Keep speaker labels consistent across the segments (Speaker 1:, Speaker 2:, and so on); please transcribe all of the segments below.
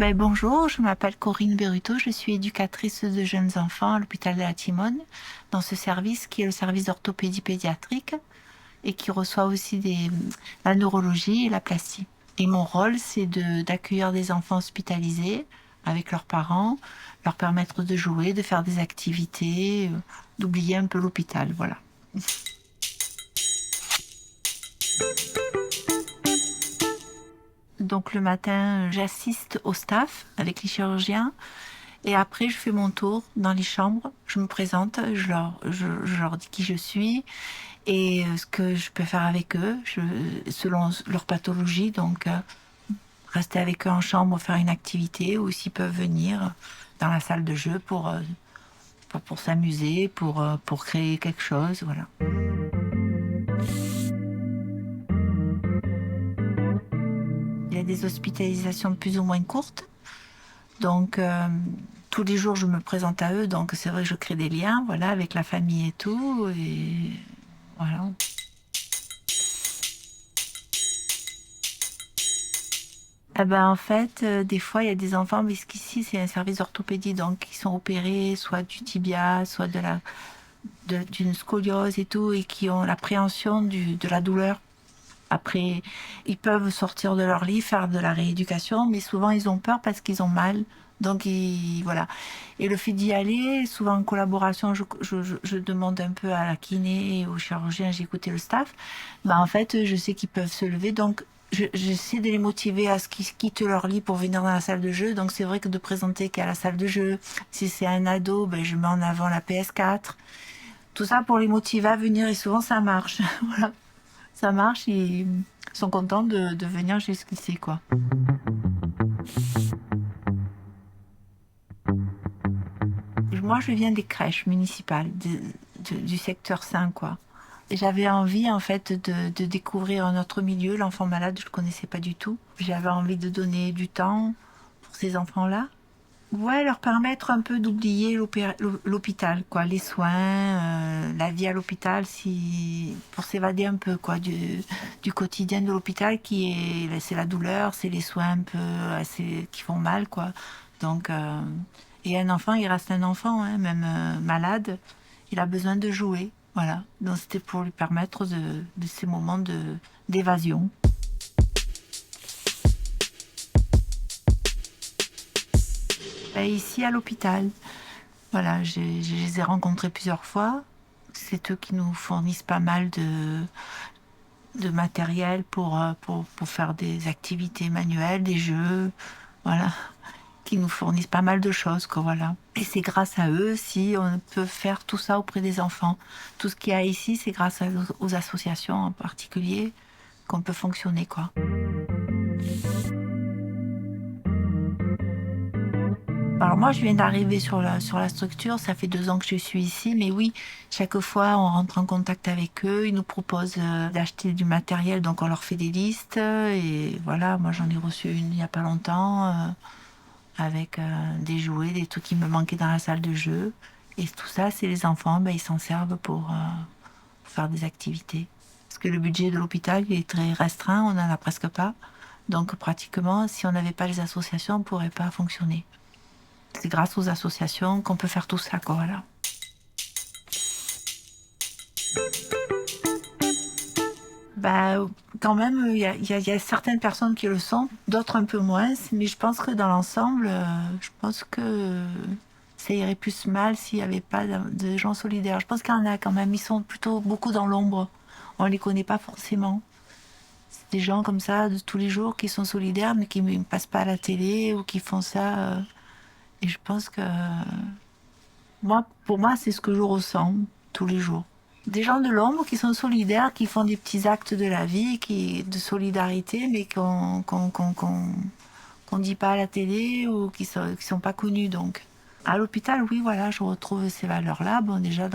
Speaker 1: Bonjour, je m'appelle Corinne Berruto, je suis éducatrice de jeunes enfants à l'hôpital de la Timone, dans ce service qui est le service d'orthopédie pédiatrique et qui reçoit aussi la neurologie et la plastie. Et mon rôle, c'est d'accueillir des enfants hospitalisés avec leurs parents, leur permettre de jouer, de faire des activités, d'oublier un peu l'hôpital, voilà. Donc le matin, j'assiste au staff avec les chirurgiens et après je fais mon tour dans les chambres, je me présente, je leur dis qui je suis et ce que je peux faire avec eux selon leur pathologie. Donc rester avec eux en chambre, faire une activité ou s'ils peuvent venir dans la salle de jeu pour s'amuser, pour créer quelque chose, voilà. Il y a des hospitalisations plus ou moins courtes. Donc, tous les jours, je me présente à eux. Donc, c'est vrai que je crée des liens, voilà, avec la famille et tout. Et voilà. En fait, des fois, il y a des enfants, parce qu'ici, c'est un service d'orthopédie, donc ils sont opérés, soit du tibia, soit d'une scoliose et tout, et qui ont l'appréhension de la douleur. Après, ils peuvent sortir de leur lit, faire de la rééducation, mais souvent ils ont peur parce qu'ils ont mal. Donc voilà. Et le fait d'y aller, souvent en collaboration, je demande un peu à la kiné et au chirurgien, j'ai écouté le staff. En fait, je sais qu'ils peuvent se lever, donc j'essaie de les motiver à ce qu'ils quittent leur lit pour venir dans la salle de jeu. Donc c'est vrai que de présenter qu'il y a la salle de jeu. Si c'est un ado, je mets en avant la PS4. Tout ça pour les motiver à venir et souvent ça marche. Voilà. Ça marche, ils sont contents de venir jusqu'ici, quoi. Moi, je viens des crèches municipales, du secteur 5, quoi. Et j'avais envie, en fait, de découvrir un autre milieu. L'enfant malade, je ne connaissais pas du tout. J'avais envie de donner du temps pour ces enfants-là. Ouais, leur permettre un peu d'oublier l'hôpital, quoi, les soins, la vie à l'hôpital, pour s'évader un peu, quoi, du quotidien de l'hôpital c'est la douleur, c'est les soins un peu qui font mal, quoi. Donc, et un enfant, il reste un enfant, hein, même malade, il a besoin de jouer, voilà. Donc c'était pour lui permettre de ces moments d'évasion. Ici à l'hôpital. Voilà, je les ai rencontrés plusieurs fois. C'est eux qui nous fournissent pas mal de matériel pour faire des activités manuelles, des jeux, voilà, qui nous fournissent pas mal de choses, quoi, voilà. Et c'est grâce à eux si on peut faire tout ça auprès des enfants. Tout ce qu'il y a ici, c'est grâce aux associations en particulier qu'on peut fonctionner, quoi. Alors moi, je viens d'arriver sur la structure, ça fait 2 ans que je suis ici, mais oui, chaque fois, on rentre en contact avec eux, ils nous proposent d'acheter du matériel, donc on leur fait des listes, et voilà, moi j'en ai reçu une il n'y a pas longtemps, avec des jouets, des trucs qui me manquaient dans la salle de jeu, et tout ça, c'est les enfants, ils s'en servent pour faire des activités. Parce que le budget de l'hôpital, il est très restreint, on n'en a presque pas, donc pratiquement, si on n'avait pas les associations, on ne pourrait pas fonctionner. C'est grâce aux associations qu'on peut faire tout ça, quoi, voilà. Quand même, il y a certaines personnes qui le sont, d'autres un peu moins, mais je pense que dans l'ensemble, je pense que ça irait plus mal s'il n'y avait pas de gens solidaires. Je pense qu'il y en a quand même, ils sont plutôt beaucoup dans l'ombre. On les connaît pas forcément. C'est des gens comme ça de tous les jours qui sont solidaires, mais qui ne passent pas à la télé ou qui font ça. Et je pense que pour moi, c'est ce que je ressens tous les jours. Des gens de l'ombre qui sont solidaires, qui font des petits actes de la vie, de solidarité, mais qu'on dit pas à la télé ou qui sont pas connus. Donc, à l'hôpital, oui, voilà, je retrouve ces valeurs-là. Bon, déjà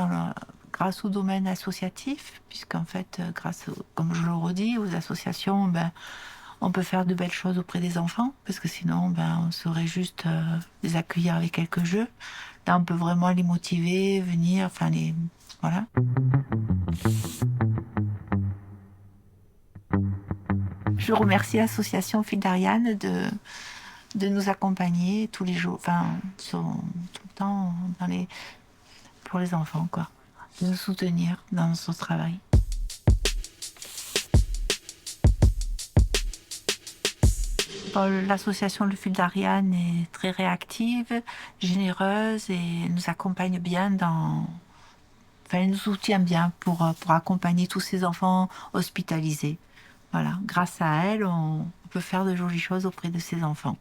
Speaker 1: grâce au domaine associatif, puisqu'en fait, comme je le redis, aux associations, on peut faire de belles choses auprès des enfants, parce que sinon, on saurait juste les accueillir avec quelques jeux. Là, on peut vraiment les motiver, venir, voilà. Je remercie l'association Fil d'Ariane de nous accompagner tous les jours, enfin, tout le temps pour les enfants, quoi. De nous soutenir dans notre travail. Bon, l'association Le Fil d'Ariane est très réactive, généreuse et nous accompagne bien enfin, elle nous soutient bien pour accompagner tous ces enfants hospitalisés. Voilà, grâce à elle, on peut faire de jolies choses auprès de ces enfants.